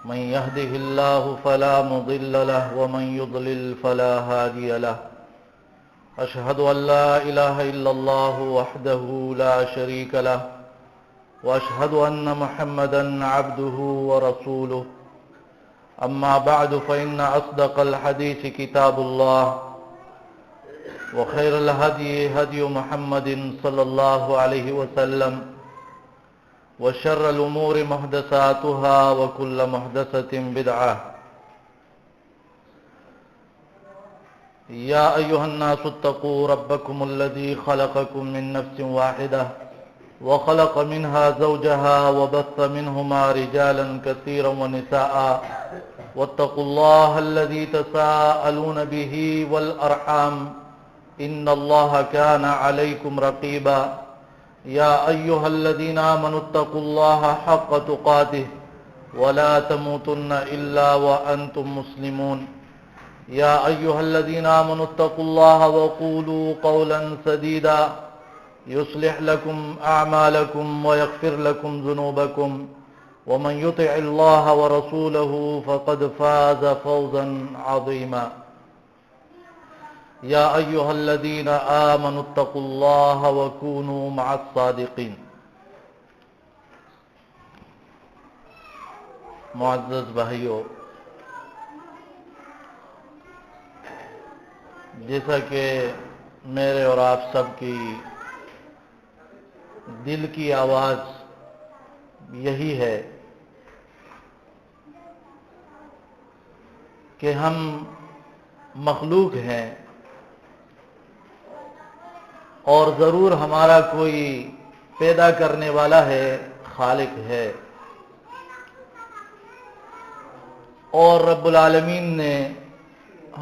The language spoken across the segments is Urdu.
من يهده الله فلا مضل له ومن يضلل فلا هادي له أشهد أن لا إله إلا الله وحده لا شريك له وأشهد أن محمدا عبده ورسوله أما بعد فإن أصدق الحديث كتاب الله وخير الهدي هدي محمد صلى الله عليه وسلم وشر الأمور محدثاتها وكل محدثة بدعة يا أيها الناس اتقوا ربكم الذي خلقكم من نفس واحدة وخلق منها زوجها وبث منهما رجالا كثيرا ونساء واتقوا الله الذي تساءلون به والأرحام إن الله كان عليكم رقيبا يا أيها الذين آمنوا اتقوا الله حق تقاته ولا تموتن إلا وأنتم مسلمون يا أيها الذين آمنوا اتقوا الله وقولوا قولا سديدا يصلح لكم أعمالكم ويغفر لكم ذنوبكم ومن يطع الله ورسوله فقد فاز فوزا عظيما يا أيها الذين آمنوا اتقوا الله وكونوا مع الصادقين. معزز بھائیو، جیسا کہ میرے اور آپ سب کی دل کی آواز یہی ہے کہ ہم مخلوق ہیں اور ضرور ہمارا کوئی پیدا کرنے والا ہے، خالق ہے، اور رب العالمین نے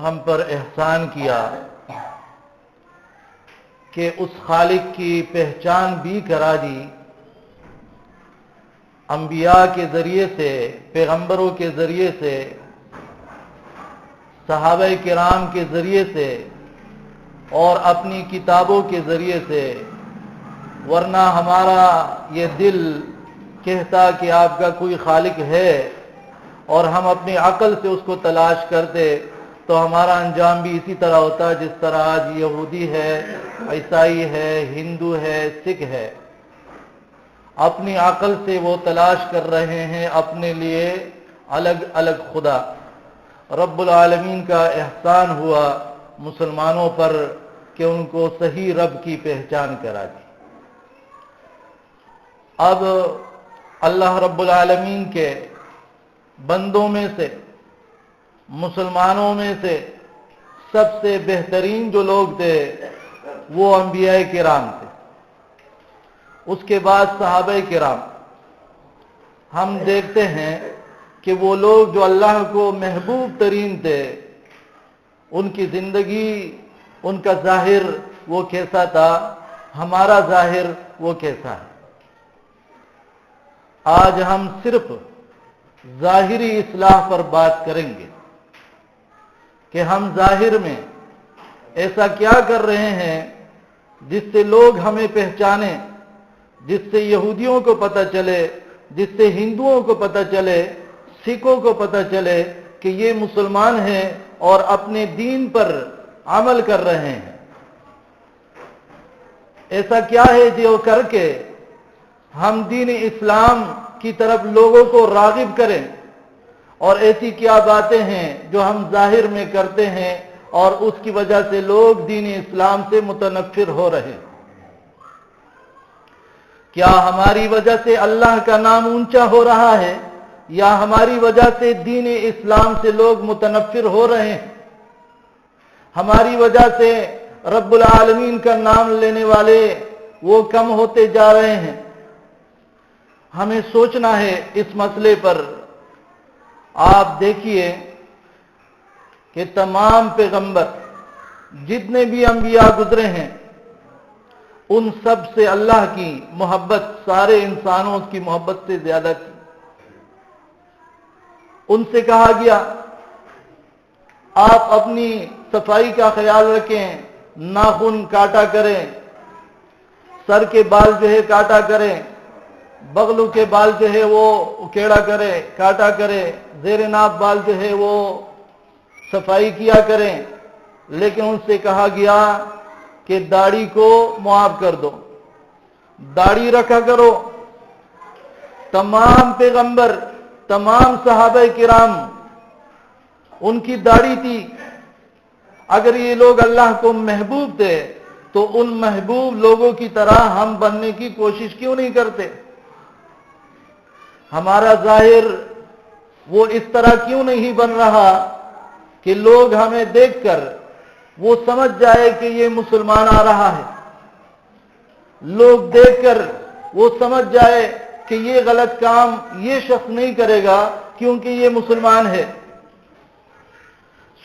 ہم پر احسان کیا کہ اس خالق کی پہچان بھی کرا دی، انبیاء کے ذریعے سے، پیغمبروں کے ذریعے سے، صحابہ کرام کے ذریعے سے اور اپنی کتابوں کے ذریعے سے، ورنہ ہمارا یہ دل کہتا کہ آپ کا کوئی خالق ہے اور ہم اپنی عقل سے اس کو تلاش کرتے تو ہمارا انجام بھی اسی طرح ہوتا جس طرح آج یہودی ہے، عیسائی ہے، ہندو ہے، سکھ ہے، اپنی عقل سے وہ تلاش کر رہے ہیں اپنے لیے الگ الگ خدا۔ رب العالمین کا احسان ہوا مسلمانوں پر کہ ان کو صحیح رب کی پہچان کرا دی۔ اب اللہ رب العالمین کے بندوں میں سے، مسلمانوں میں سے سب سے بہترین جو لوگ تھے وہ انبیاء کرام تھے، اس کے بعد صحابہ کرام۔ ہم دیکھتے ہیں کہ وہ لوگ جو اللہ کو محبوب ترین تھے، ان کی زندگی، ان کا ظاہر وہ کیسا تھا، ہمارا ظاہر وہ کیسا ہے۔ آج ہم صرف ظاہری اصلاح پر بات کریں گے کہ ہم ظاہر میں ایسا کیا کر رہے ہیں جس سے لوگ ہمیں پہچانیں، جس سے یہودیوں کو پتہ چلے، جس سے ہندوؤں کو پتہ چلے، سکھوں کو پتہ چلے کہ یہ مسلمان ہیں اور اپنے دین پر عمل کر رہے ہیں۔ ایسا کیا ہے جو کر کے ہم دین اسلام کی طرف لوگوں کو راغب کریں، اور ایسی کیا باتیں ہیں جو ہم ظاہر میں کرتے ہیں اور اس کی وجہ سے لوگ دین اسلام سے متنفر ہو رہے ہیں۔ کیا ہماری وجہ سے اللہ کا نام اونچا ہو رہا ہے یا ہماری وجہ سے دین اسلام سے لوگ متنفر ہو رہے ہیں؟ ہماری وجہ سے رب العالمین کا نام لینے والے وہ کم ہوتے جا رہے ہیں؟ ہمیں سوچنا ہے اس مسئلے پر۔ آپ دیکھیے کہ تمام پیغمبر، جتنے بھی انبیاء گزرے ہیں، ان سب سے اللہ کی محبت سارے انسانوں کی محبت سے زیادہ تھی۔ ان سے کہا گیا آپ اپنی صفائی کا خیال رکھیں، ناخن کاٹا کریں، سر کے بال جو ہے کاٹا کریں، بغلوں کے بال جو ہے وہ اکیڑا کرے، کاٹا کرے، زیر ناف بال جو ہے وہ صفائی کیا کریں، لیکن ان سے کہا گیا کہ داڑھی کو معاف کر دو، داڑھی رکھا کرو۔ تمام پیغمبر، تمام صحابہ کرام ان کی داڑھی تھی۔ اگر یہ لوگ اللہ کو محبوب تھے تو ان محبوب لوگوں کی طرح ہم بننے کی کوشش کیوں نہیں کرتے؟ ہمارا ظاہر وہ اس طرح کیوں نہیں بن رہا کہ لوگ ہمیں دیکھ کر وہ سمجھ جائے کہ یہ مسلمان آ رہا ہے، لوگ دیکھ کر وہ سمجھ جائے کہ یہ غلط کام یہ شخص نہیں کرے گا کیونکہ یہ مسلمان ہے۔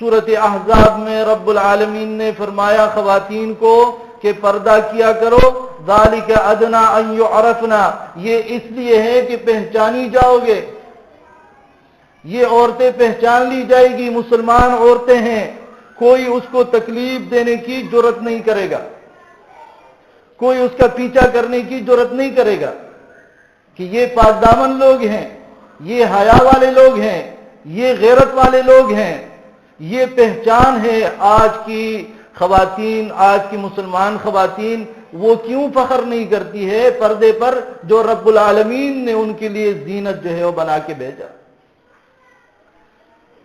سورۃ احزاب میں رب العالمین نے فرمایا خواتین کو کہ پردہ کیا کرو، ذالک ادنی ان یعرفنا، یہ اس لیے ہے کہ پہچانی جاؤ گے، یہ عورتیں پہچان لی جائے گی، مسلمان عورتیں ہیں، کوئی اس کو تکلیف دینے کی جرات نہیں کرے گا، کوئی اس کا پیچھا کرنے کی جرات نہیں کرے گا کہ یہ پاک دامن لوگ ہیں، یہ حیا والے لوگ ہیں، یہ غیرت والے لوگ ہیں۔ یہ پہچان ہے آج کی خواتین، آج کی مسلمان خواتین وہ کیوں فخر نہیں کرتی ہے پردے پر جو رب العالمین نے ان کے لیے زینت جو ہے وہ بنا کے بھیجا؟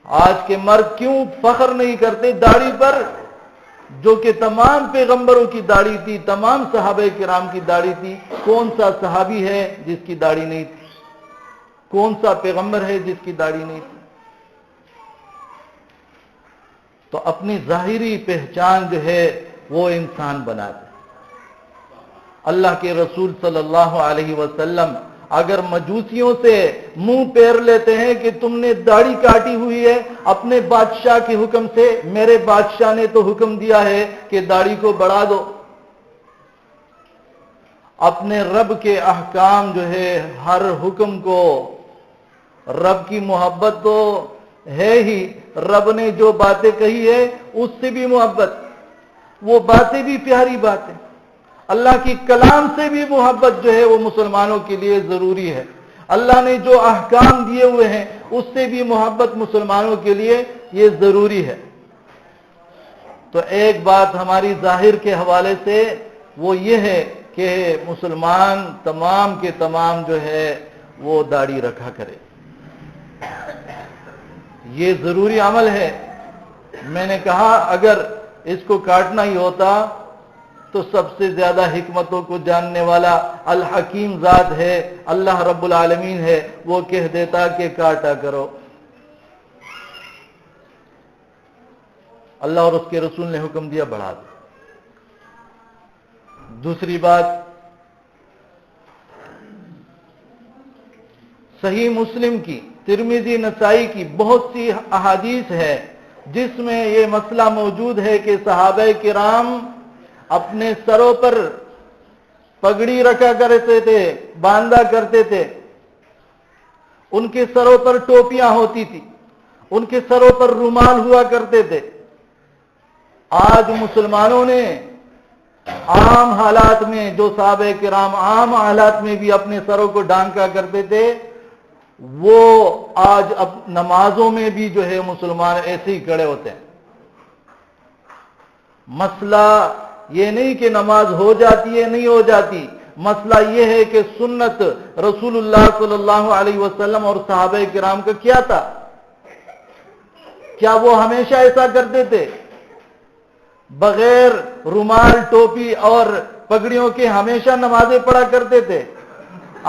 آج کے مرد کیوں فخر نہیں کرتے داڑھی پر جو کہ تمام پیغمبروں کی داڑھی تھی، تمام صحابہ کرام کی داڑھی تھی؟ کون سا صحابی ہے جس کی داڑھی نہیں تھی؟ کون سا پیغمبر ہے جس کی داڑھی نہیں تھی؟ تو اپنی ظاہری پہچان جو ہے وہ انسان بناتے۔ اللہ کے رسول صلی اللہ علیہ وسلم اگر مجوسیوں سے منہ پیر لیتے ہیں کہ تم نے داڑھی کاٹی ہوئی ہے اپنے بادشاہ کے حکم سے، میرے بادشاہ نے تو حکم دیا ہے کہ داڑھی کو بڑھا دو۔ اپنے رب کے احکام جو ہے ہر حکم کو، رب کی محبت تو ہے ہی، رب نے جو باتیں کہی ہے اس سے بھی محبت، وہ باتیں بھی پیاری باتیں، اللہ کی کلام سے بھی محبت جو ہے وہ مسلمانوں کے لیے ضروری ہے، اللہ نے جو احکام دیے ہوئے ہیں اس سے بھی محبت مسلمانوں کے لیے یہ ضروری ہے۔ تو ایک بات ہماری ظاہر کے حوالے سے وہ یہ ہے کہ مسلمان تمام کے تمام جو ہے وہ داڑھی رکھا کرے، یہ ضروری عمل ہے۔ میں نے کہا اگر اس کو کاٹنا ہی ہوتا تو سب سے زیادہ حکمتوں کو جاننے والا الحکیم ذات ہے، اللہ رب العالمین ہے، وہ کہہ دیتا کہ کاٹا کرو۔ اللہ اور اس کے رسول نے حکم دیا بڑھا دو۔ دوسری بات، صحیح مسلم کی، ترمذی، نسائی کی بہت سی احادیث ہے جس میں یہ مسئلہ موجود ہے کہ صحابہ کرام اپنے سروں پر پگڑی رکھا کرتے تھے، باندھا کرتے تھے، ان کے سروں پر ٹوپیاں ہوتی تھی، ان کے سروں پر رومال ہوا کرتے تھے۔ آج مسلمانوں نے عام حالات میں، جو صحابہ کرام عام حالات میں بھی اپنے سروں کو ڈھانکا کرتے تھے، وہ آج اب نمازوں میں بھی جو ہے مسلمان ایسے ہی کھڑے ہوتے ہیں۔ مسئلہ یہ نہیں کہ نماز ہو جاتی ہے نہیں ہو جاتی، مسئلہ یہ ہے کہ سنت رسول اللہ صلی اللہ علیہ وسلم اور صحابہ کرام کا کیا تھا؟ کیا وہ ہمیشہ ایسا کرتے تھے؟ بغیر رومال، ٹوپی اور پگڑیوں کے ہمیشہ نمازیں پڑھا کرتے تھے؟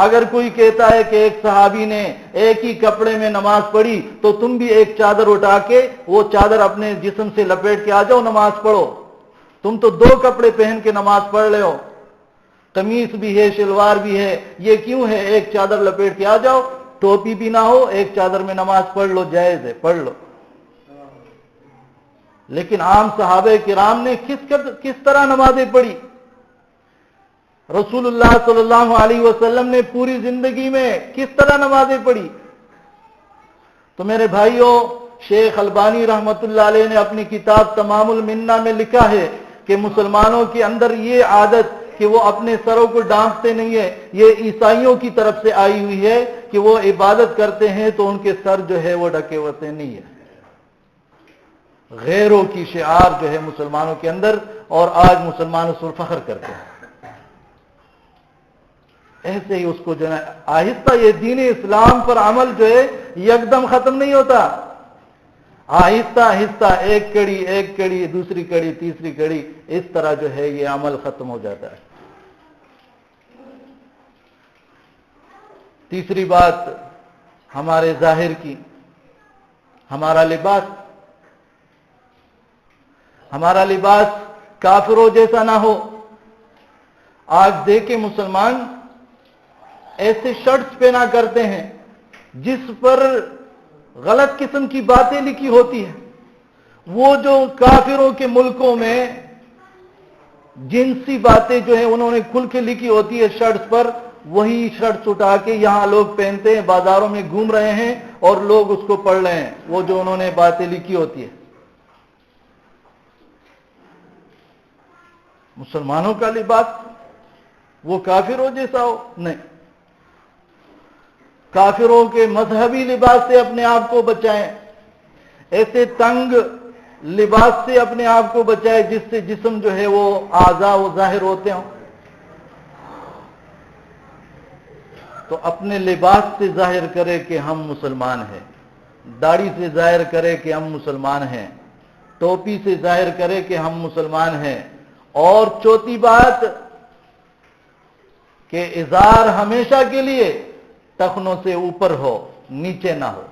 اگر کوئی کہتا ہے کہ ایک صحابی نے ایک ہی کپڑے میں نماز پڑھی تو تم بھی ایک چادر اٹھا کے وہ چادر اپنے جسم سے لپیٹ کے آ جاؤ، نماز پڑھو۔ تم تو دو کپڑے پہن کے نماز پڑھ رہے ہو، قمیص بھی ہے، شلوار بھی ہے، یہ کیوں ہے؟ ایک چادر لپیٹ کے آ جاؤ، ٹوپی بھی نہ ہو، ایک چادر میں نماز پڑھ لو، جائز ہے، پڑھ لو۔ لیکن عام صحابہ کرام نے کس طرح نمازیں پڑھی؟ رسول اللہ صلی اللہ علیہ وسلم نے پوری زندگی میں کس طرح نمازیں پڑھی؟ تو میرے بھائیوں، شیخ البانی رحمت اللہ علیہ نے اپنی کتاب تمام المنہ میں لکھا ہے کہ مسلمانوں کے اندر یہ عادت کہ کہ وہ اپنے سروں کو ڈانپتے نہیں ہے. یہ عیسائیوں کی طرف سے آئی ہوئی ہے کہ وہ عبادت کرتے ہیں تو ان کے سر جو ہے وہ ڈھکے ہوتے نہیں ہے. غیروں کی شعار جو ہے مسلمانوں کے اندر، اور آج مسلمان اس پر فخر کرتے ہیں. ایسے ہی اس کو جو ہے آہستہ یہ دین اسلام پر عمل جو ہے یکدم ختم نہیں ہوتا. آہستہ آہستہ ایک کڑی دوسری کڑی تیسری کڑی، اس طرح جو ہے یہ عمل ختم ہو جاتا ہے. تیسری بات ہمارے ظاہر کی، ہمارا لباس کافروں جیسا نہ ہو. آج دیکھیں مسلمان ایسے شرٹس پہنا کرتے ہیں جس پر غلط قسم کی باتیں لکھی ہوتی ہیں. وہ جو کافروں کے ملکوں میں جنسی باتیں جو ہیں انہوں نے کھل کے لکھی ہوتی ہے شرٹس پر، وہی شرٹس اٹھا کے یہاں لوگ پہنتے ہیں، بازاروں میں گھوم رہے ہیں اور لوگ اس کو پڑھ رہے ہیں، وہ جو انہوں نے باتیں لکھی ہوتی ہے. مسلمانوں کا لباس وہ کافروں جیسا ہو؟ نہیں. کافروں کے مذہبی لباس سے اپنے آپ کو بچائیں، ایسے تنگ لباس سے اپنے آپ کو بچائیں جس سے جسم جو ہے وہ اعضاء و ظاہر ہوتے ہوں. تو اپنے لباس سے ظاہر کرے کہ ہم مسلمان ہیں، داڑھی سے ظاہر کرے کہ ہم مسلمان ہیں، ٹوپی سے ظاہر کرے کہ ہم مسلمان ہیں. اور چوتھی بات کہ ازار ہمیشہ کے لیے ٹخنوں سے اوپر ہو، نیچے نہ ہو.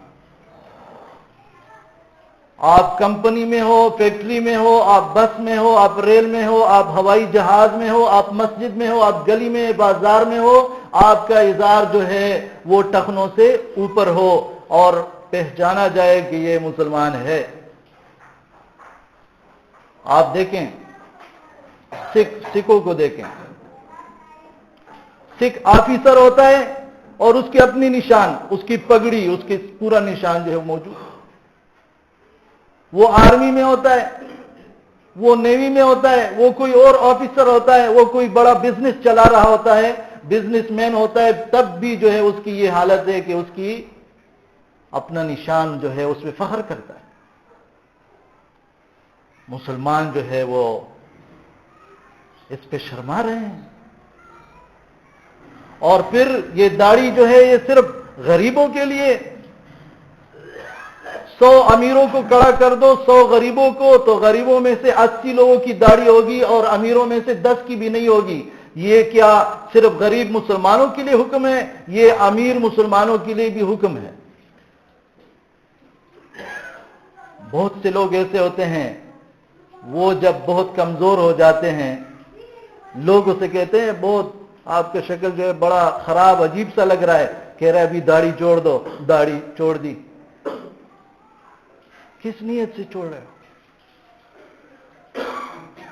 آپ کمپنی میں ہو، فیکٹری میں ہو، آپ بس میں ہو، آپ ریل میں ہو، آپ ہوائی جہاز میں ہو، آپ مسجد میں ہو، آپ گلی میں بازار میں ہو، آپ کا ازار جو ہے وہ ٹخنوں سے اوپر ہو اور پہچانا جائے کہ یہ مسلمان ہے. آپ دیکھیں سکھوں کو دیکھیں، سکھ آفیسر ہوتا ہے اور اس کی اپنی نشان، اس کی پگڑی، اس کی پورا نشان جو ہے موجود. وہ آرمی میں ہوتا ہے، وہ نیوی میں ہوتا ہے، وہ کوئی اور آفیسر ہوتا ہے، وہ کوئی بڑا بزنس چلا رہا ہوتا ہے، بزنس مین ہوتا ہے، تب بھی جو ہے اس کی یہ حالت ہے کہ اس کی اپنا نشان جو ہے اس پہ فخر کرتا ہے. مسلمان جو ہے وہ اس پہ شرما رہے ہیں. اور پھر یہ داڑھی جو ہے یہ صرف غریبوں کے لیے. 100 امیروں کو کھڑا کر دو 100 غریبوں کو، تو غریبوں میں سے 80 لوگوں کی داڑھی ہوگی اور امیروں میں سے 10 کی بھی نہیں ہوگی. یہ کیا صرف غریب مسلمانوں کے لیے حکم ہے؟ یہ امیر مسلمانوں کے لیے بھی حکم ہے. بہت سے لوگ ایسے ہوتے ہیں، وہ جب بہت کمزور ہو جاتے ہیں، لوگ اسے کہتے ہیں بہت آپ کا شکل جو ہے بڑا خراب عجیب سا لگ رہا ہے، کہہ رہا ہے ابھی داڑھی چھوڑ دو. داڑھی چھوڑ دی. کس نیت سے چھوڑ رہے ہو؟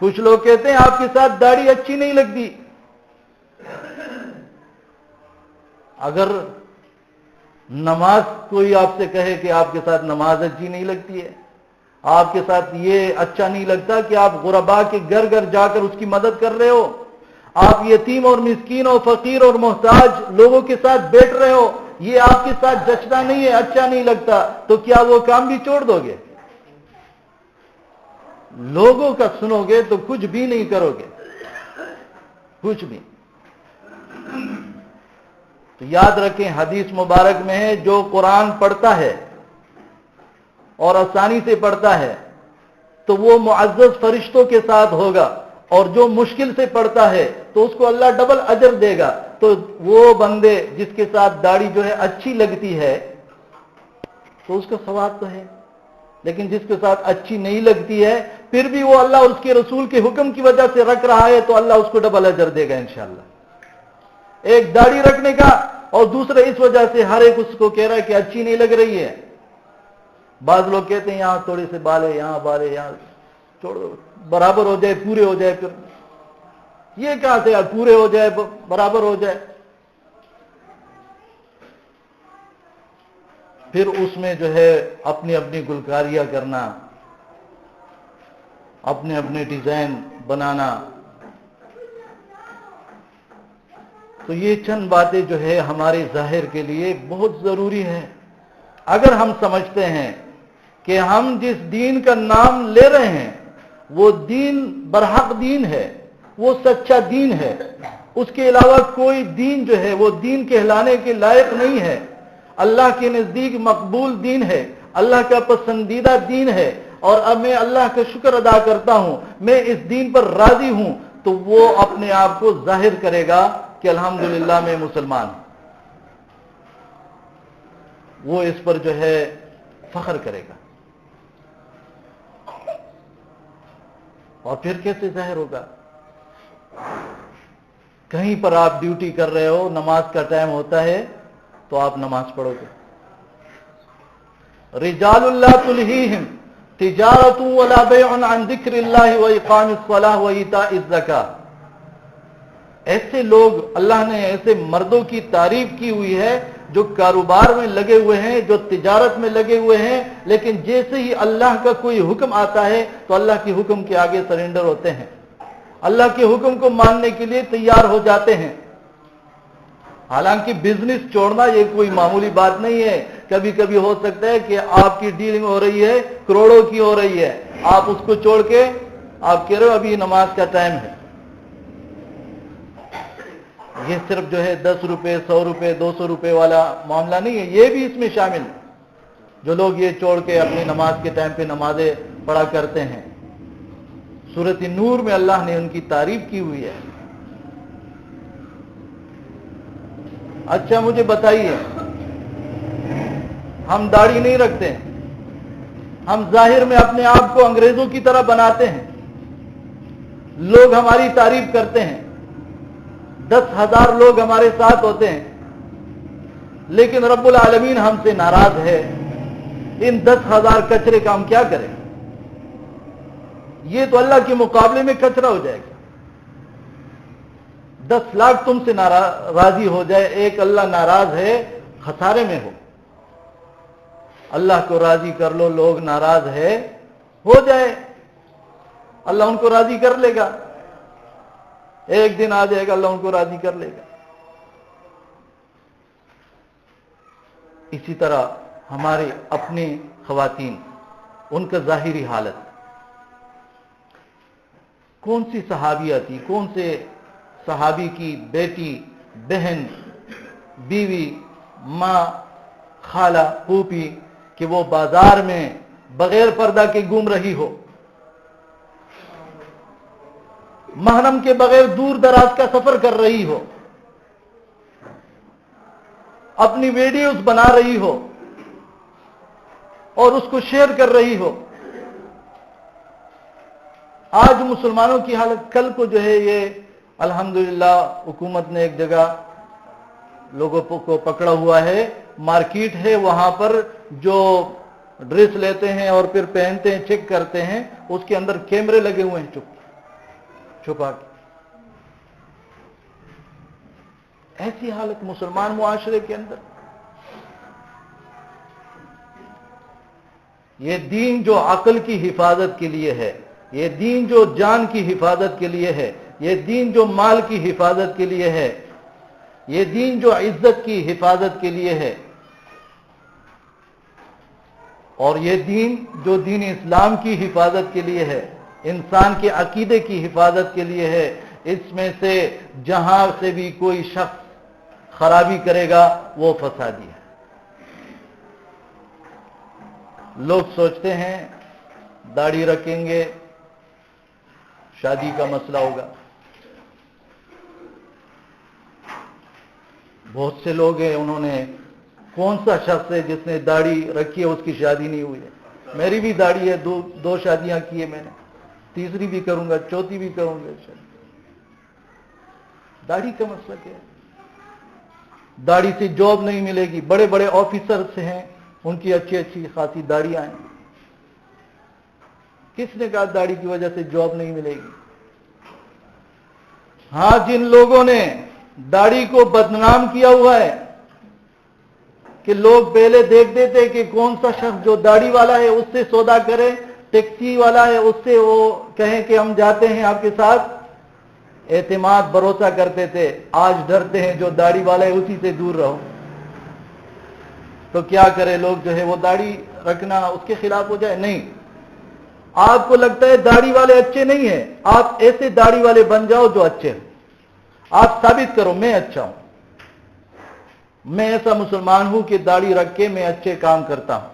کچھ لوگ کہتے ہیں آپ کے ساتھ داڑھی اچھی نہیں لگتی. اگر نماز کوئی آپ سے کہے کہ آپ کے ساتھ نماز اچھی نہیں لگتی ہے، آپ کے ساتھ یہ اچھا نہیں لگتا کہ آپ غرباء کے گھر گھر جا کر اس کی مدد کر رہے ہو، آپ یتیم اور مسکین اور فقیر اور محتاج لوگوں کے ساتھ بیٹھ رہے ہو، یہ آپ کے ساتھ جچتا نہیں ہے، اچھا نہیں لگتا، تو کیا وہ کام بھی چھوڑ دو گے؟ لوگوں کا سنو گے تو کچھ بھی نہیں کرو گے، کچھ بھی. تو یاد رکھیں حدیث مبارک میں ہے جو قرآن پڑھتا ہے اور آسانی سے پڑھتا ہے تو وہ معزز فرشتوں کے ساتھ ہوگا، اور جو مشکل سے پڑھتا ہے تو اس کو اللہ ڈبل اجر دے گا. تو وہ بندے جس کے ساتھ داڑھی جو ہے اچھی لگتی ہے تو اس کا ثواب تو ہے، لیکن جس کے ساتھ اچھی نہیں لگتی ہے پھر بھی وہ اللہ اور اس کے رسول کے حکم کی وجہ سے رکھ رہا ہے تو اللہ اس کو ڈبل اجر دے گا انشاءاللہ. ایک داڑھی رکھنے کا اور دوسرے اس وجہ سے ہر ایک اس کو کہہ رہا ہے کہ اچھی نہیں لگ رہی ہے. بعض لوگ کہتے ہیں یہاں تھوڑے سے بال ہے، یہاں بال ہے، یہاں چھوڑو برابر ہو جائے، پورے ہو جائے. پھر یہ کہاں سے پورے ہو جائے برابر ہو جائے؟ پھر اس میں جو ہے اپنی اپنی گلکاریاں کرنا، اپنے اپنے ڈیزائن بنانا. تو یہ چند باتیں جو ہے ہمارے ظاہر کے لیے بہت ضروری ہے. اگر ہم سمجھتے ہیں کہ ہم جس دین کا نام لے رہے ہیں وہ دین برحق دین ہے، وہ سچا دین ہے، اس کے علاوہ کوئی دین جو ہے وہ دین کہلانے کے لائق نہیں ہے، اللہ کے نزدیک مقبول دین ہے، اللہ کا پسندیدہ دین ہے، اور اب میں اللہ کا شکر ادا کرتا ہوں، میں اس دین پر راضی ہوں، تو وہ اپنے آپ کو ظاہر کرے گا کہ الحمدللہ میں مسلمان ہوں. وہ اس پر جو ہے فخر کرے گا. اور پھر کیسے ظاہر ہوگا؟ کہیں پر آپ ڈیوٹی کر رہے ہو، نماز کا ٹائم ہوتا ہے تو آپ نماز پڑھو گے. رجال اللہ تلہیہم تجارت ولا بیع عن ذکر اللہ واقام الصلاۃ وایتاء الزکاۃ. ایسے لوگ، اللہ نے ایسے مردوں کی تعریف کی ہوئی ہے جو کاروبار میں لگے ہوئے ہیں، جو تجارت میں لگے ہوئے ہیں، لیکن جیسے ہی اللہ کا کوئی حکم آتا ہے تو اللہ کے حکم کے آگے سرنڈر ہوتے ہیں، اللہ کے حکم کو ماننے کے لیے تیار ہو جاتے ہیں. حالانکہ بزنس چھوڑنا یہ کوئی معمولی بات نہیں ہے. کبھی کبھی ہو سکتا ہے کہ آپ کی ڈیلنگ ہو رہی ہے کروڑوں کی ہو رہی ہے، آپ اس کو چھوڑ کے آپ کہہ رہے ہو ابھی نماز کا ٹائم ہے. یہ صرف جو ہے 10 روپے 100 روپے 200 روپے والا معاملہ نہیں ہے، یہ بھی اس میں شامل ہے. جو لوگ یہ چھوڑ کے اپنی نماز کے ٹائم پہ نمازیں پڑھا کرتے ہیں، سورۃ نور میں اللہ نے ان کی تعریف کی ہوئی ہے. اچھا مجھے بتائیے، ہم داڑھی نہیں رکھتے ہیں، ہم ظاہر میں اپنے آپ کو انگریزوں کی طرح بناتے ہیں، لوگ ہماری تعریف کرتے ہیں، 10,000 لوگ ہمارے ساتھ ہوتے ہیں، لیکن رب العالمین ہم سے ناراض ہے. ان 10,000 کچرے کا ہم کیا کریں؟ یہ تو اللہ کے مقابلے میں کچرا ہو جائے گا. 10 لاکھ تم سے راضی ہو جائے، ایک اللہ ناراض ہے، خسارے میں ہو. اللہ کو راضی کر لو، لوگ ناراض ہے ہو جائے، اللہ ان کو راضی کر لے گا. ایک دن آ جائے گا، اللہ ان کو راضی کر لے گا. اسی طرح ہمارے اپنے خواتین، ان کا ظاہری حالت، کون سی صحابیہ تھی، کون سے صحابی کی بیٹی، بہن، بیوی، ماں، خالہ، پھوپھی کہ وہ بازار میں بغیر پردہ کے گھوم رہی ہو، محرم کے بغیر دور دراز کا سفر کر رہی ہو، اپنی ویڈیوز بنا رہی ہو اور اس کو شیئر کر رہی ہو. آج مسلمانوں کی حالت، کل کو جو ہے یہ الحمدللہ حکومت نے ایک جگہ لوگوں کو پکڑا ہوا ہے، مارکیٹ ہے، وہاں پر جو ڈریس لیتے ہیں اور پھر پہنتے ہیں، چیک کرتے ہیں، اس کے اندر کیمرے لگے ہوئے ہیں چھپا کے. ایسی حالت مسلمان معاشرے کے اندر. یہ دین جو عقل کی حفاظت کے لیے ہے، یہ دین جو جان کی حفاظت کے لیے ہے، یہ دین جو مال کی حفاظت کے لیے ہے، یہ دین جو عزت کی حفاظت کے لیے ہے، اور یہ دین جو دین اسلام کی حفاظت کے لیے ہے، انسان کے عقیدے کی حفاظت کے لیے ہے. اس میں سے جہاں سے بھی کوئی شخص خرابی کرے گا وہ فسادی ہے. لوگ سوچتے ہیں داڑھی رکھیں گے شادی کا مسئلہ ہوگا. بہت سے لوگ ہیں، انہوں نے، کون سا شخص ہے جس نے داڑھی رکھی ہے اس کی شادی نہیں ہوئی ہے؟ میری بھی داڑھی ہے، دو شادیاں کی ہے میں نے، تیسری بھی کروں گا، چوتھی بھی کروں گا. داڑھی کا مسئلہ کیا ہے؟ داڑھی سے جاب نہیں ملے گی. بڑے بڑے آفیسرز ہیں، ان کی اچھی خاصی داڑیاں ہیں. کس نے کہا داڑھی کی وجہ سے جاب نہیں ملے گی؟ ہاں، جن لوگوں نے داڑھی کو بدنام کیا ہوا ہے کہ لوگ پہلے دیکھتے تھے کہ کون سا شخص جو داڑھی والا ہے اس سے سودا کرے، ٹیکسی والا ہے اس سے وہ کہیں کہ ہم جاتے ہیں آپ کے ساتھ، اعتماد بھروسہ کرتے تھے، آج ڈرتے ہیں جو داڑھی والا ہے اسی سے دور رہو۔ تو کیا کرے لوگ جو ہے وہ داڑھی رکھنا اس کے خلاف ہو جائے؟ نہیں، آپ کو لگتا ہے داڑھی والے اچھے نہیں ہیں، آپ ایسے داڑھی والے بن جاؤ جو اچھے ہیں۔ آپ ثابت کرو میں اچھا ہوں، میں ایسا مسلمان ہوں کہ داڑھی رکھ کے میں اچھے کام کرتا ہوں،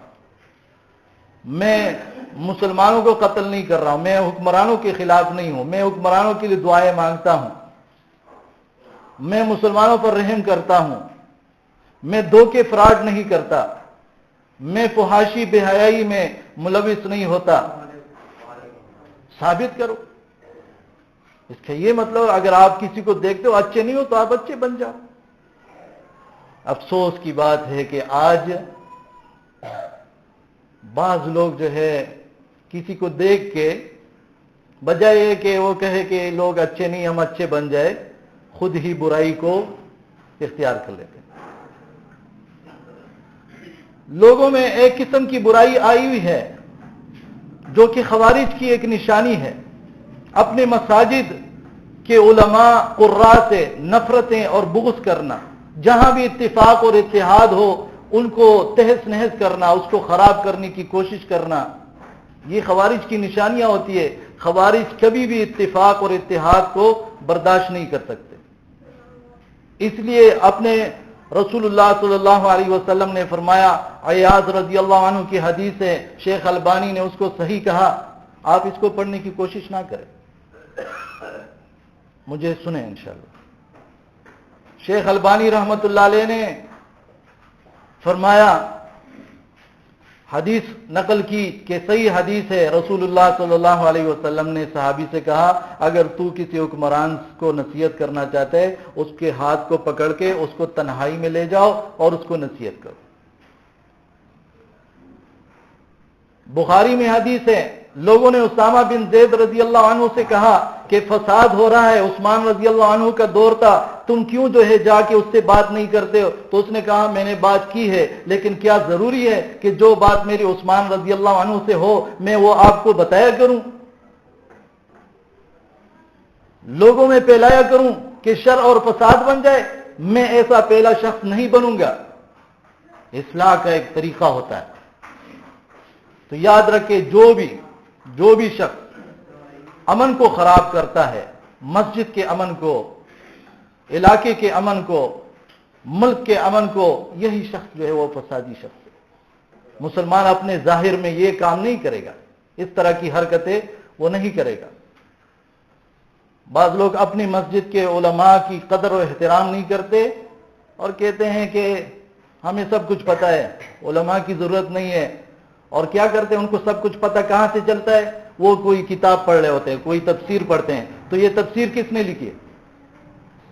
میں مسلمانوں کو قتل نہیں کر رہا ہوں، میں حکمرانوں کے خلاف نہیں ہوں، میں حکمرانوں کے لیے دعائیں مانگتا ہوں، میں مسلمانوں پر رحم کرتا ہوں، میں دھوکے فراڈ نہیں کرتا، میں فحاشی بے حیائی میں ملوث نہیں ہوتا۔ ثابت کرو۔ اس کا یہ مطلب اگر آپ کسی کو دیکھتے ہو اچھے نہیں ہو تو آپ اچھے بن جاؤ۔ افسوس کی بات ہے کہ آج بعض لوگ جو ہے کسی کو دیکھ کے بجائے کہ وہ کہے کہ لوگ اچھے نہیں ہم اچھے بن جائے، خود ہی برائی کو اختیار کر لیتے ہیں۔ لوگوں میں ایک قسم کی برائی آئی ہوئی ہے جو کہ خوارج کی ایک نشانی ہے، اپنے مساجد کے علماء قراء سے نفرتیں اور بغض کرنا، جہاں بھی اتفاق اور اتحاد ہو ان کو تہس نہس کرنا، اس کو خراب کرنے کی کوشش کرنا، یہ خوارج کی نشانیاں ہوتی ہے۔ خوارج کبھی بھی اتفاق اور اتحاد کو برداشت نہیں کر سکتے، اس لیے اپنے رسول اللہ صلی اللہ علیہ وسلم نے فرمایا، عیاض رضی اللہ عنہ کی حدیث ہے، شیخ البانی نے اس کو صحیح کہا، آپ اس کو پڑھنے کی کوشش نہ کریں، مجھے سنیں انشاءاللہ۔ شیخ البانی رحمت اللہ علیہ نے فرمایا، حدیث نقل کی کہ صحیح حدیث ہے، رسول اللہ صلی اللہ علیہ وسلم نے صحابی سے کہا، اگر تو کسی حکمران کو نصیحت کرنا چاہتے ہے اس کے ہاتھ کو پکڑ کے اس کو تنہائی میں لے جاؤ اور اس کو نصیحت کرو۔ بخاری میں حدیث ہے، لوگوں نے اسامہ بن زید رضی اللہ عنہ سے کہا کہ فساد ہو رہا ہے، عثمان رضی اللہ عنہ کا دور تھا، تم کیوں جو ہے جا کے اس سے بات نہیں کرتے ہو؟ تو اس نے کہا میں نے بات کی ہے، لیکن کیا ضروری ہے کہ جو بات میری عثمان رضی اللہ عنہ سے ہو میں وہ آپ کو بتایا کروں، لوگوں میں پھیلایا کروں کہ شر اور فساد بن جائے؟ میں ایسا پہلا شخص نہیں بنوں گا۔ اصلاح کا ایک طریقہ ہوتا ہے، تو یاد رکھے جو بھی شخص امن کو خراب کرتا ہے، مسجد کے امن کو، علاقے کے امن کو، ملک کے امن کو، یہی شخص جو ہے وہ فسادی شخص ہے۔ مسلمان اپنے ظاہر میں یہ کام نہیں کرے گا، اس طرح کی حرکتیں وہ نہیں کرے گا۔ بعض لوگ اپنی مسجد کے علماء کی قدر و احترام نہیں کرتے اور کہتے ہیں کہ ہمیں سب کچھ پتہ ہے، علماء کی ضرورت نہیں ہے، اور کیا کرتے ہیں ان کو سب کچھ پتہ کہاں سے چلتا ہے؟ وہ کوئی کتاب پڑھ رہے ہوتے ہیں، کوئی تفسیر پڑھتے ہیں، تو یہ تفسیر کس نے لکھی ہے؟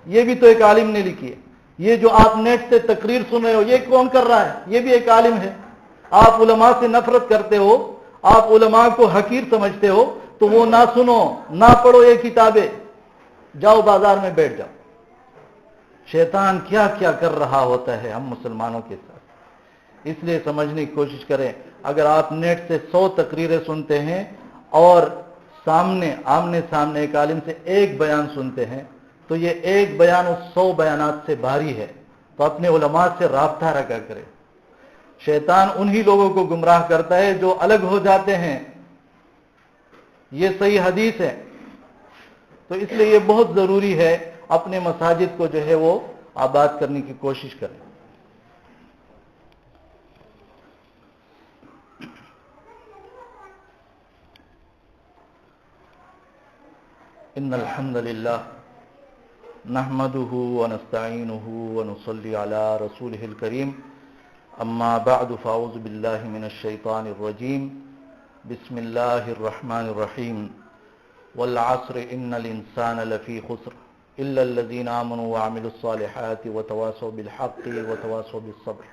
یہ بھی تو ایک عالم نے لکھی ہے۔ یہ جو آپ نیٹ سے تقریر سن رہے ہو یہ کون کر رہا ہے؟ یہ بھی ایک عالم ہے۔ آپ علماء سے نفرت کرتے ہو، آپ علماء کو حقیر سمجھتے ہو، تو وہ نہ سنو نہ پڑھو یہ کتابیں، جاؤ بازار میں بیٹھ جاؤ۔ شیطان کیا کیا کر رہا ہوتا ہے ہم مسلمانوں کے ساتھ، اس لیے سمجھنے کی کوشش کریں۔ اگر آپ نیٹ سے 100 تقریریں سنتے ہیں اور آمنے سامنے ایک عالم سے ایک بیان سنتے ہیں تو یہ ایک بیان اس 100 بیانات سے بھاری ہے، تو اپنے علماء سے رابطہ رکھا کرے۔ شیطان انہی لوگوں کو گمراہ کرتا ہے جو الگ ہو جاتے ہیں، یہ صحیح حدیث ہے۔ تو اس لیے یہ بہت ضروری ہے اپنے مساجد کو جو ہے وہ آباد کرنے کی کوشش کریں۔ ان الحمد للہ نحمده ونستعینه ونصلی علی رسوله الکریم، اما بعد فاعوذ باللہ من الشیطان الرجیم، بسم اللہ الرحمن الرحیم، والعصر ان الانسان لفی خسر الا الذین آمنوا وعملوا الصالحات وتواصوا بالحق وتواصوا بالصبر۔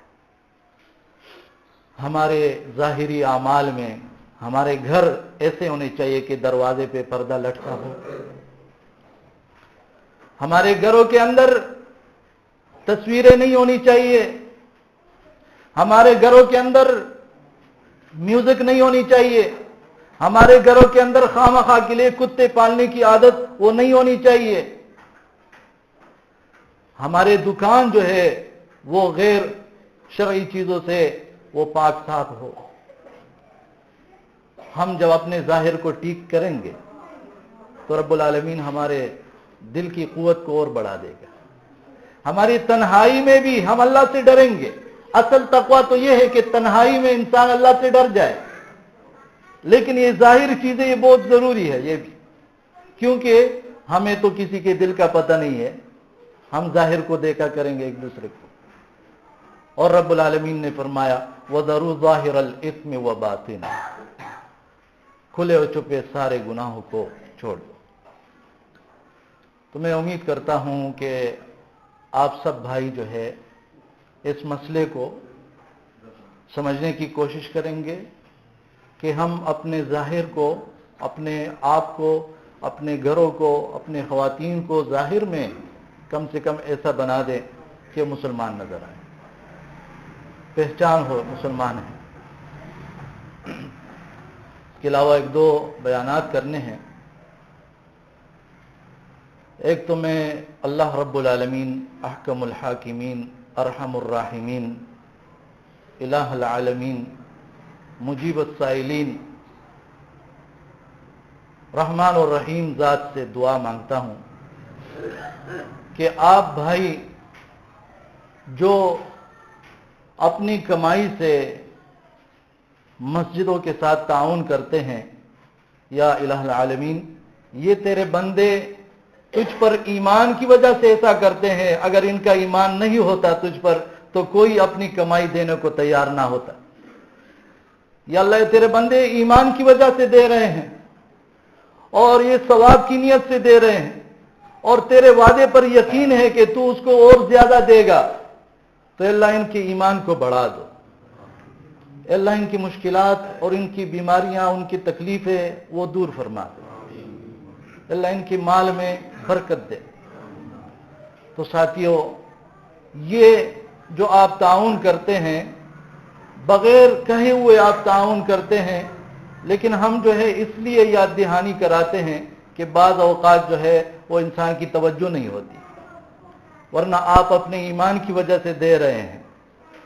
ہمارے ظاہری اعمال میں ہمارے گھر ایسے ہونے چاہیے کہ دروازے پہ پردہ لٹکا ہو، ہمارے گھروں کے اندر تصویریں نہیں ہونی چاہیے، ہمارے گھروں کے اندر میوزک نہیں ہونی چاہیے، ہمارے گھروں کے اندر خواہ مخواہ کے لیے کتے پالنے کی عادت وہ نہیں ہونی چاہیے۔ ہمارے دکان جو ہے وہ غیر شرعی چیزوں سے وہ پاک صاف ہو. ہم جب اپنے ظاہر کو ٹھیک کریں گے تو رب العالمین ہمارے دل کی قوت کو اور بڑھا دے گا. ہماری تنہائی میں بھی ہم اللہ سے ڈریں گے. اصل تقویٰ تو یہ ہے کہ تنہائی میں انسان اللہ سے ڈر جائے، لیکن یہ ظاہر چیزیں یہ بہت ضروری ہے یہ بھی، کیونکہ ہمیں تو کسی کے دل کا پتہ نہیں ہے. ہم ظاہر کو دیکھا کریں گے ایک دوسرے کو. اور رب العالمین نے فرمایا وَذَرُوا ظَاهِرَ الْإِثْمِ وَبَاطِنَهُ، کھلے اور چھپے سارے گناہوں کو چھوڑ دو. تو میں امید کرتا ہوں کہ آپ سب بھائی جو ہے اس مسئلے کو سمجھنے کی کوشش کریں گے کہ ہم اپنے ظاہر کو، اپنے آپ کو، اپنے گھروں کو، اپنے خواتین کو ظاہر میں کم سے کم ایسا بنا دیں کہ مسلمان نظر آئے، پہچان ہو مسلمان ہیں. اس کے علاوہ ایک دو بیانات کرنے ہیں. ایک تو میں اللہ رب العالمین احکم الحاکمین ارحم الراحمین الہ العالمین مجیب السائلین رحمان الرحیم ذات سے دعا مانگتا ہوں کہ آپ بھائی جو اپنی کمائی سے مسجدوں کے ساتھ تعاون کرتے ہیں، یا الہ العالمین یہ تیرے بندے تجھ پر ایمان کی وجہ سے ایسا کرتے ہیں. اگر ان کا ایمان نہیں ہوتا تجھ پر تو کوئی اپنی کمائی دینے کو تیار نہ ہوتا. یا اللہ تیرے بندے ایمان کی وجہ سے دے رہے ہیں اور یہ ثواب کی نیت سے دے رہے ہیں اور تیرے وعدے پر یقین ہے کہ تو اس کو اور زیادہ دے گا، تو اللہ ان کے ایمان کو بڑھا دو. اللہ ان کی مشکلات اور ان کی بیماریاں، ان کی تکلیفیں وہ دور فرما دے. اللہ ان کے مال میں برکت دے. تو ساتھیو، یہ جو آپ تعاون کرتے ہیں بغیر کہے ہوئے آپ تعاون کرتے ہیں، لیکن ہم جو ہے اس لیے یاد دہانی کراتے ہیں کہ بعض اوقات جو ہے وہ انسان کی توجہ نہیں ہوتی، ورنہ آپ اپنے ایمان کی وجہ سے دے رہے ہیں.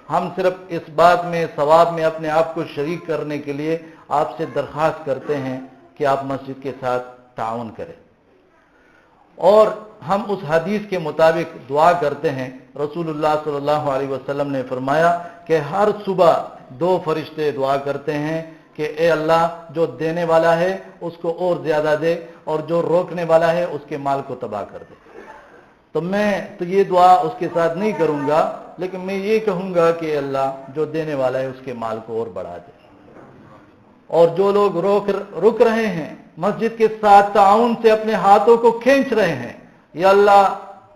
ہم صرف اس بات میں ثواب میں اپنے آپ کو شریک کرنے کے لیے آپ سے درخواست کرتے ہیں کہ آپ مسجد کے ساتھ تعاون کریں. اور ہم اس حدیث کے مطابق دعا کرتے ہیں. رسول اللہ صلی اللہ علیہ وسلم نے فرمایا کہ ہر صبح 2 فرشتے دعا کرتے ہیں کہ اے اللہ جو دینے والا ہے اس کو اور زیادہ دے، اور جو روکنے والا ہے اس کے مال کو تباہ کر دے. تو میں تو یہ دعا اس کے ساتھ نہیں کروں گا، لیکن میں یہ کہوں گا کہ اے اللہ جو دینے والا ہے اس کے مال کو اور بڑھا دے. اور جو لوگ رک رہے ہیں مسجد کے ساتھ تعاون سے اپنے ہاتھوں کو کھینچ رہے ہیں، یا اللہ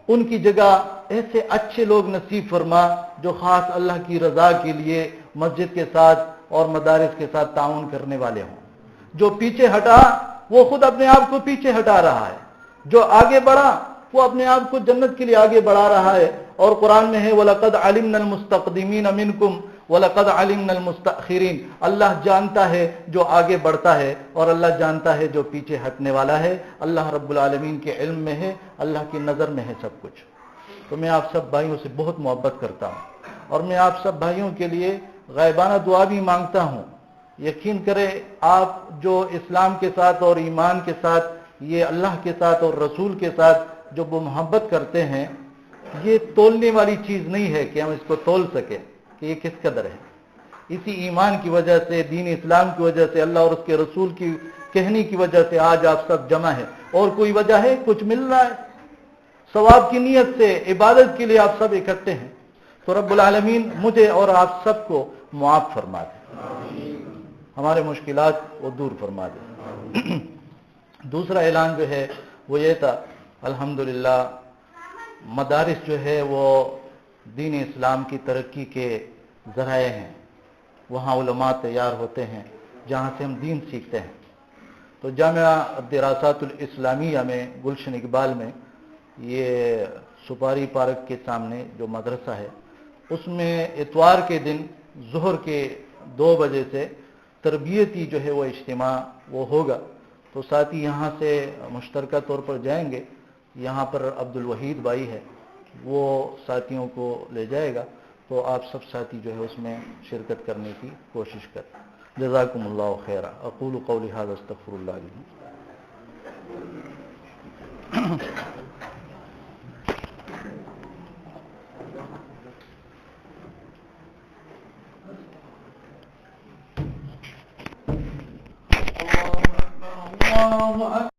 ان کی جگہ ایسے اچھے لوگ نصیب فرما جو خاص اللہ کی رضا کے لیے مسجد کے ساتھ اور مدارس کے ساتھ تعاون کرنے والے ہوں. جو پیچھے ہٹا وہ خود اپنے آپ کو پیچھے ہٹا رہا ہے، جو آگے بڑھا وہ اپنے آپ کو جنت کے لیے آگے بڑھا رہا ہے. اور قرآن میں ہے وَلَقَدْ عَلِمْنَا الْمُسْتَقْدِمِينَ مِنْكُمْ وَلَقَدْ عَلِمْنَا الْمُسْتَأْخِرِينَ. اللہ جانتا ہے جو آگے بڑھتا ہے اور اللہ جانتا ہے جو پیچھے ہٹنے والا ہے. اللہ رب العالمین کے علم میں ہے، اللہ کی نظر میں ہے سب کچھ. تو میں آپ سب بھائیوں سے بہت محبت کرتا ہوں اور میں آپ سب بھائیوں کے لیے غائبانہ دعا بھی مانگتا ہوں. یقین کرے آپ جو اسلام کے ساتھ اور ایمان کے ساتھ، یہ اللہ کے ساتھ اور رسول کے ساتھ جو وہ محبت کرتے ہیں، یہ تولنے والی چیز نہیں ہے کہ ہم اس کو تول سکیں کہ یہ کس قدر ہے. اسی ایمان کی وجہ سے، دین اسلام کی وجہ سے، اللہ اور اس کے رسول کی کہنے کی وجہ سے آج آپ سب جمع ہیں. اور کوئی وجہ ہے؟ کچھ مل رہا ہے ثواب کی نیت سے، عبادت کے لیے آپ سب اکٹھے ہیں. تو رب العالمین مجھے اور آپ سب کو معاف فرما دے، ہمارے مشکلات وہ دور فرما دے. دوسرا اعلان جو ہے وہ یہ تھا، الحمدللہ مدارس جو ہے وہ دین اسلام کی ترقی کے ذرائع ہیں. وہاں علماء تیار ہوتے ہیں جہاں سے ہم دین سیکھتے ہیں. تو جامعہ الدراسات الاسلامیہ میں گلشن اقبال میں، یہ سپاری پارک کے سامنے جو مدرسہ ہے، اس میں اتوار کے دن ظہر کے 2 بجے سے تربیتی جو ہے وہ اجتماع وہ ہوگا. تو ساتھی یہاں سے مشترکہ طور پر جائیں گے. یہاں پر عبد الوحید بھائی ہے، وہ ساتھیوں کو لے جائے گا، تو آپ سب ساتھی جو ہے اس میں شرکت کرنے کی کوشش کریں۔ جزاکم اللہ خیرا، اقول قولی ھذا استغفر اللہ لی۔